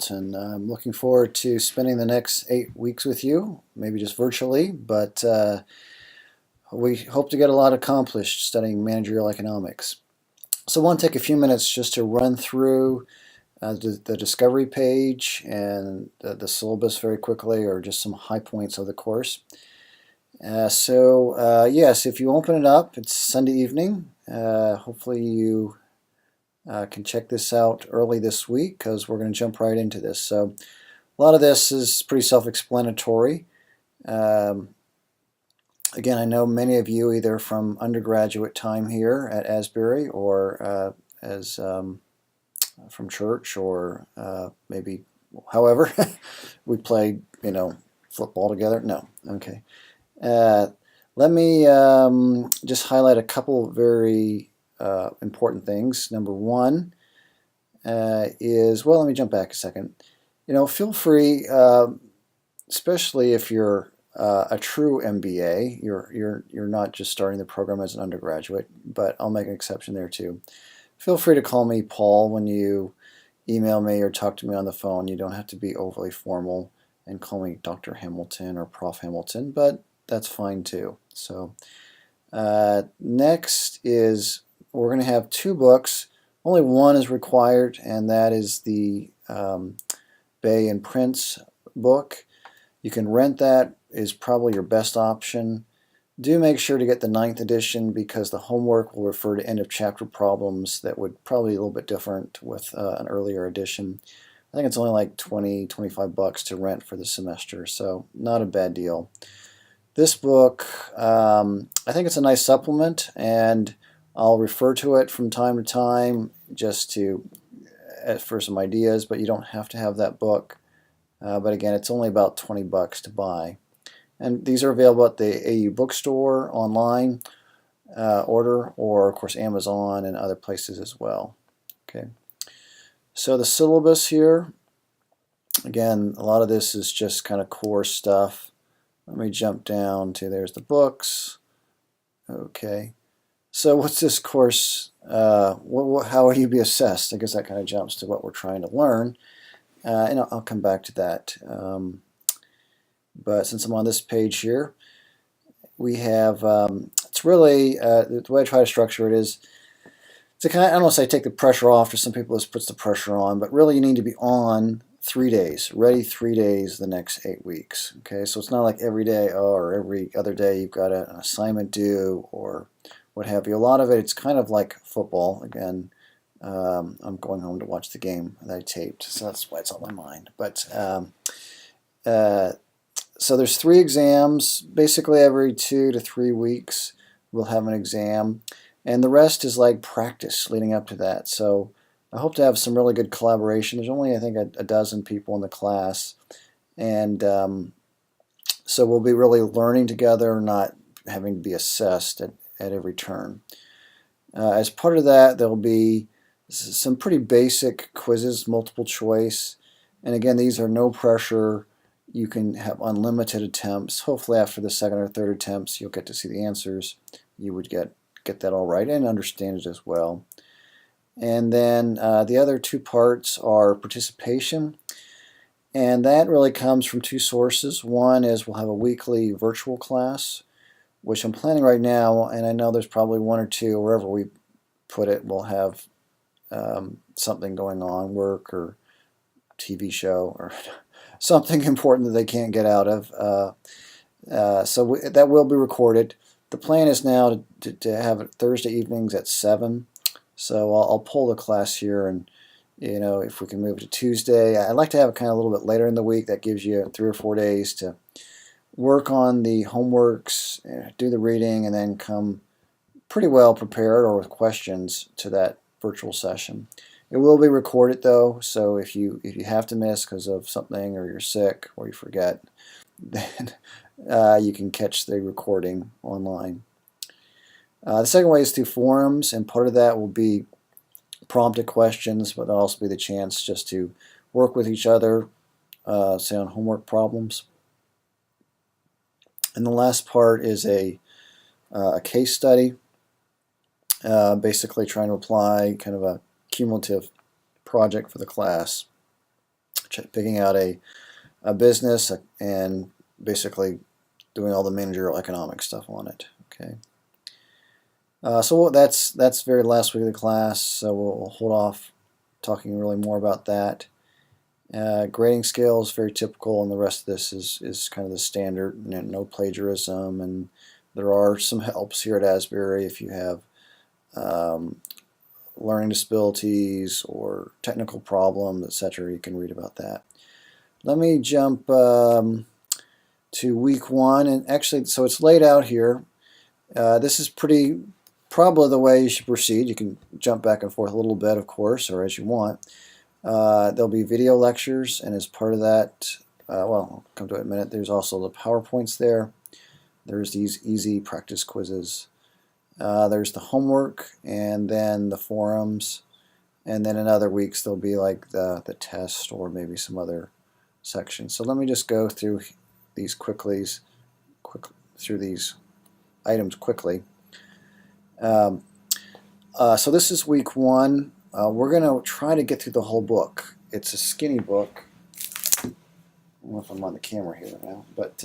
And I'm looking forward to spending the next 8 weeks with you, maybe just virtually, but we hope to get a lot accomplished studying managerial economics. So I want to take a few minutes just to run through the discovery page and the syllabus very quickly, or just some high points of the course. Yes, if you open it up, it's Sunday evening. Hopefully you can check this out early this week, because we're going to jump right into this. So a lot of this is pretty self-explanatory. Again, I know many of you either from undergraduate time here at Asbury, or as from church, or maybe however we played football together. No, okay. Let me just highlight a couple very important things. Number one is, well, let me jump back a second. Feel free, especially if you're a true MBA, you're not just starting the program as an undergraduate, but I'll make an exception there too. Feel free to call me Paul when you email me or talk to me on the phone. You don't have to be overly formal and call me Dr. Hamilton or Prof. Hamilton, but that's fine too. So next is, we're going to have 2 books. Only one is required, and that is the Bay and Prince book. You can rent that, is probably your best option. Do make sure to get the 9th edition, because the homework will refer to end of chapter problems that would probably be a little bit different with an earlier edition. I think it's only like $20–25 to rent for the semester, so not a bad deal. This book, I think it's a nice supplement, and I'll refer to it from time to time just for some ideas, but you don't have to have that book. But again, it's only about $20 to buy. And these are available at the AU bookstore, online order, or of course Amazon and other places as well. Okay. So the syllabus here, again, a lot of this is just kind of core stuff. Let me jump down to, there's the books. Okay. So what's this course? How will you be assessed? I guess that kind of jumps to what we're trying to learn. And I'll come back to that. But since I'm on this page here, we have, it's really, the way I try to structure it is to kind of, I don't want to say take the pressure off, for some people this puts the pressure on, but really you need to be on 3 days, ready 3 days the next 8 weeks. Okay, so it's not like every day, or every other day you've got an assignment due, or what have you. A lot of it, it's kind of like football. Again, I'm going home to watch the game that I taped, so that's why it's on my mind. But so there's 3 exams. Basically every 2 to 3 weeks we'll have an exam, and the rest is like practice leading up to that. So I hope to have some really good collaboration. There's only, I think, a dozen people in the class, and so we'll be really learning together, not having to be assessed at every turn. As part of that, there'll be some pretty basic quizzes, multiple choice, and again, these are no pressure. You can have unlimited attempts. Hopefully after the 2nd or 3rd attempts you'll get to see the answers. You would get that all right and understand it as well. And then the other 2 parts are participation, and that really comes from 2 sources. One is we'll have a weekly virtual class, which I'm planning right now, and I know there's probably 1 or 2, wherever we put it, we'll have something going on, work or TV show or something important that they can't get out of. That will be recorded. The plan is now to have it Thursday evenings at 7. So I'll pull the class here, and if we can move it to Tuesday. I'd like to have it kind of a little bit later in the week. That gives you 3 or 4 days to work on the homeworks, do the reading, and then come pretty well prepared or with questions to that virtual session. It will be recorded though, so if you have to miss because of something, or you're sick, or you forget, then you can catch the recording online. The second way is through forums, and part of that will be prompted questions, but there'll also be the chance just to work with each other, say on homework problems. And the last part is a case study, basically trying to apply kind of a cumulative project for the class. picking out a business and basically doing all the managerial economic stuff on it. Okay. So that's very last week of the class, so we'll hold off talking really more about that. Grading scale is very typical, and the rest of this is kind of the standard, no plagiarism, and there are some helps here at Asbury if you have learning disabilities or technical problems, etc. You can read about that. Let me jump to week 1, and actually, so it's laid out here. This is probably the way you should proceed. You can jump back and forth a little bit, of course, or as you want. There'll be video lectures, and as part of that, well, I'll come to it in a minute, there's also the PowerPoints there. There's these easy practice quizzes. There's the homework, and then the forums, and then in other weeks there'll be like the test or maybe some other section. So let me just go through these through these items quickly. So this is week 1. We're going to try to get through the whole book. It's a skinny book. I don't know if I'm on the camera here now, but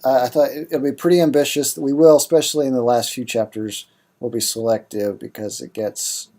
I thought it'll be pretty ambitious. We will, especially in the last few chapters, we'll be selective because it gets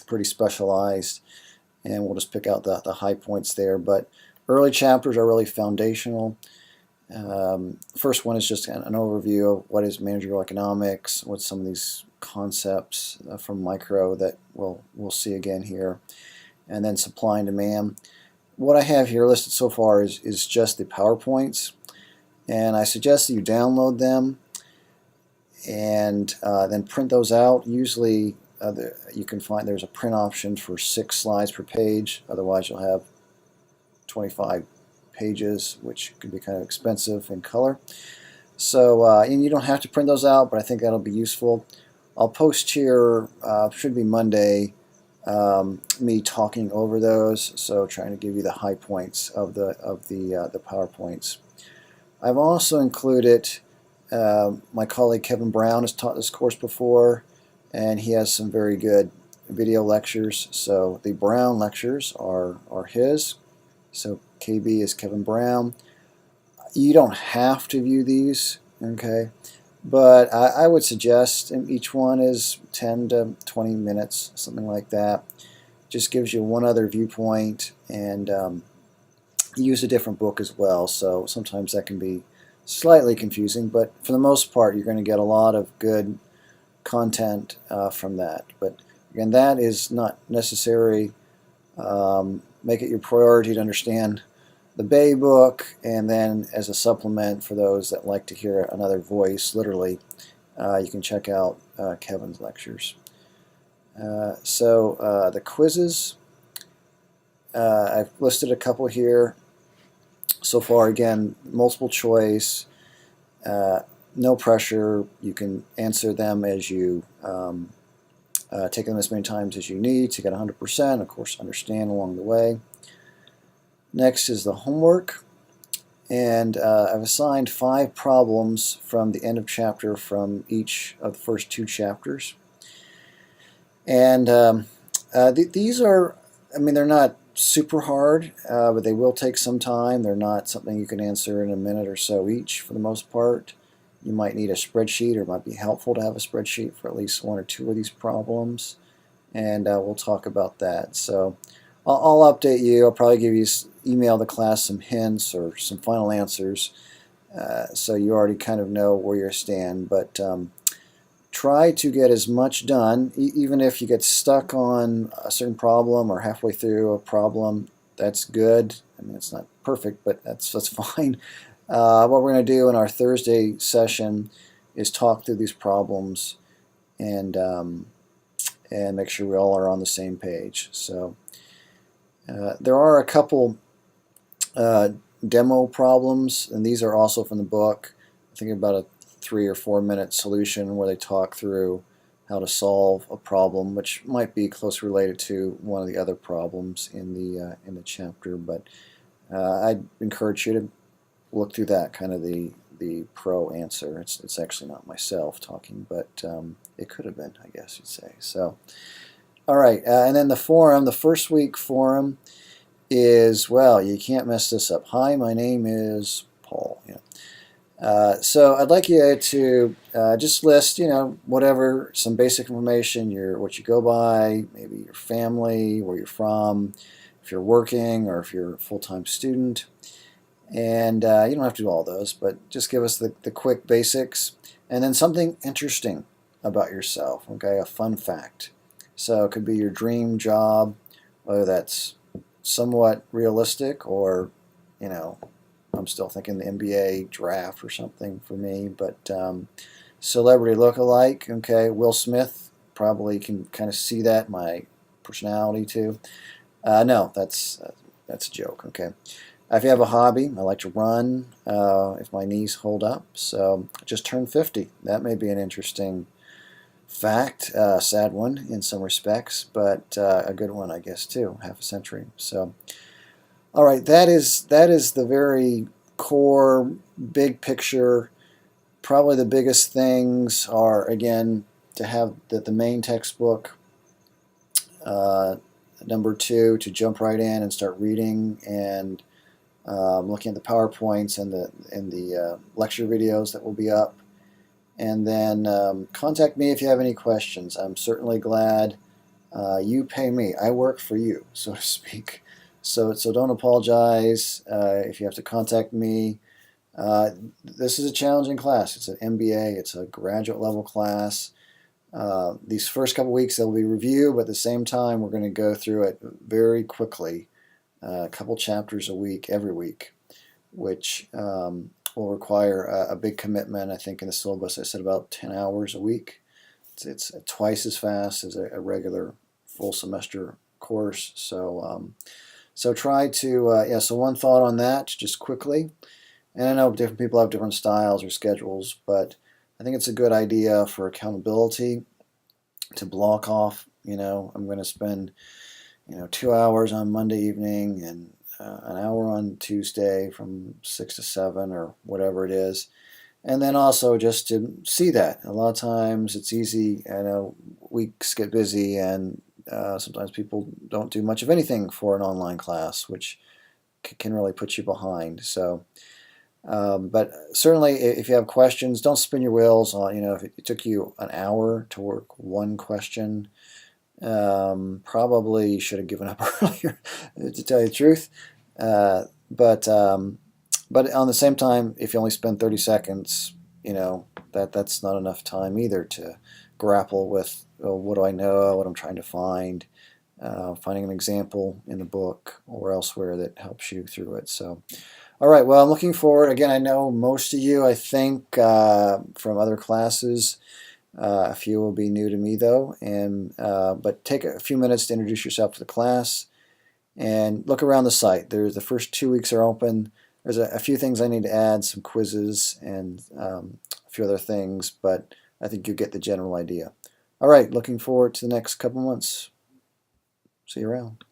pretty specialized, and we'll just pick out the high points there. But early chapters are really foundational. First one is just an overview of what is managerial economics, what's some of these concepts from micro that we'll see again here, and then supply and demand. What I have here listed so far is just the PowerPoints, and I suggest that you download them and then print those out. Usually you can find there's a print option for 6 slides per page, otherwise you'll have 25 pages, which could be kind of expensive in color. So and you don't have to print those out, but I think that'll be useful. I'll post here, should be Monday, me talking over those, so trying to give you the high points of the PowerPoints. I've also included, my colleague Kevin Brown has taught this course before, and he has some very good video lectures. So the Brown lectures are his. So KB is Kevin Brown. You don't have to view these, okay? But I would suggest, and each one is 10 to 20 minutes, something like that. Just gives you one other viewpoint, and you use a different book as well, so sometimes that can be slightly confusing, but for the most part you're going to get a lot of good content from that. But again, that is not necessary. Make it your priority to understand the Bay book, and then as a supplement for those that like to hear another voice, literally, you can check out Kevin's lectures. So the quizzes, I've listed a couple here so far. Again, multiple choice, no pressure. You can answer them as you take them as many times as you need to get 100%. Of course, understand along the way. Next is the homework, and I've assigned 5 problems from the end of chapter from each of the first 2 chapters. And these are, I mean, they're not super hard, but they will take some time. They're not something you can answer in a minute or so each for the most part. You might need a spreadsheet, or it might be helpful to have a spreadsheet for at least 1 or 2 of these problems, and we'll talk about that. So I'll update you. I'll probably email the class some hints or some final answers, so you already kind of know where you stand. But try to get as much done, even if you get stuck on a certain problem or halfway through a problem. That's good. I mean, it's not perfect, but that's fine. What we're going to do in our Thursday session is talk through these problems and make sure we all are on the same page. So there are a couple demo problems, and these are also from the book. I think about a 3 or 4 minute solution where they talk through how to solve a problem, which might be closely related to one of the other problems in the chapter. But I'd encourage you to look through that, kind of the pro answer. It's actually not myself talking, but it could have been, I guess you'd say. So All right, and then the forum, the first week forum is, well, you can't mess this up. Hi, my name is Paul. So I'd like you to just list, whatever, some basic information, what you go by, maybe your family, where you're from, if you're working or if you're a full-time student. And you don't have to do all those, but just give us the quick basics. And then something interesting about yourself, okay, a fun fact. So it could be your dream job, whether that's somewhat realistic or, I'm still thinking the NBA draft or something for me, but celebrity look-alike, okay, Will Smith, probably can kind of see that, my personality too. No, that's a joke, okay. If you have a hobby, I like to run if my knees hold up, so I just turned 50. That may be an interesting fact, sad one in some respects, but a good one, I guess, too, half a century. So, all right, that is the very core, big picture. Probably the biggest things are, again, to have the main textbook, number 2, to jump right in and start reading and looking at the PowerPoints and the lecture videos that will be up. And then contact me if you have any questions. I'm certainly glad you pay me. I work for you, so to speak. So don't apologize if you have to contact me. This is a challenging class. It's an MBA. It's a graduate level class. These first couple weeks there will be review, but at the same time we're going to go through it very quickly, a couple chapters a week, every week, which will require a big commitment. I think in the syllabus I said about 10 hours a week. It's twice as fast as a regular full semester course. So try to, so one thought on that, just quickly. And I know different people have different styles or schedules, but I think it's a good idea for accountability to block off, I'm going to spend, 2 hours on Monday evening and an hour on Tuesday from 6 to 7 or whatever it is. And then also just to see that. A lot of times it's easy, I know weeks get busy and sometimes people don't do much of anything for an online class, which can really put you behind. So, but certainly if you have questions, don't spin your wheels on, if it took you an hour to work one question, probably you should have given up earlier, to tell you the truth. But on the same time, if you only spend 30 seconds, that's not enough time either to grapple with, what do I know, what I'm trying to find, finding an example in the book or elsewhere that helps you through it. So, all right, well, I'm looking forward. Again, I know most of you, I think, from other classes. A few will be new to me, though. But take a few minutes to introduce yourself to the class and look around the site. The first 2 weeks are open. There's a few things I need to add, some quizzes and a few other things, but I think you get the general idea. All right, looking forward to the next couple months. See you around.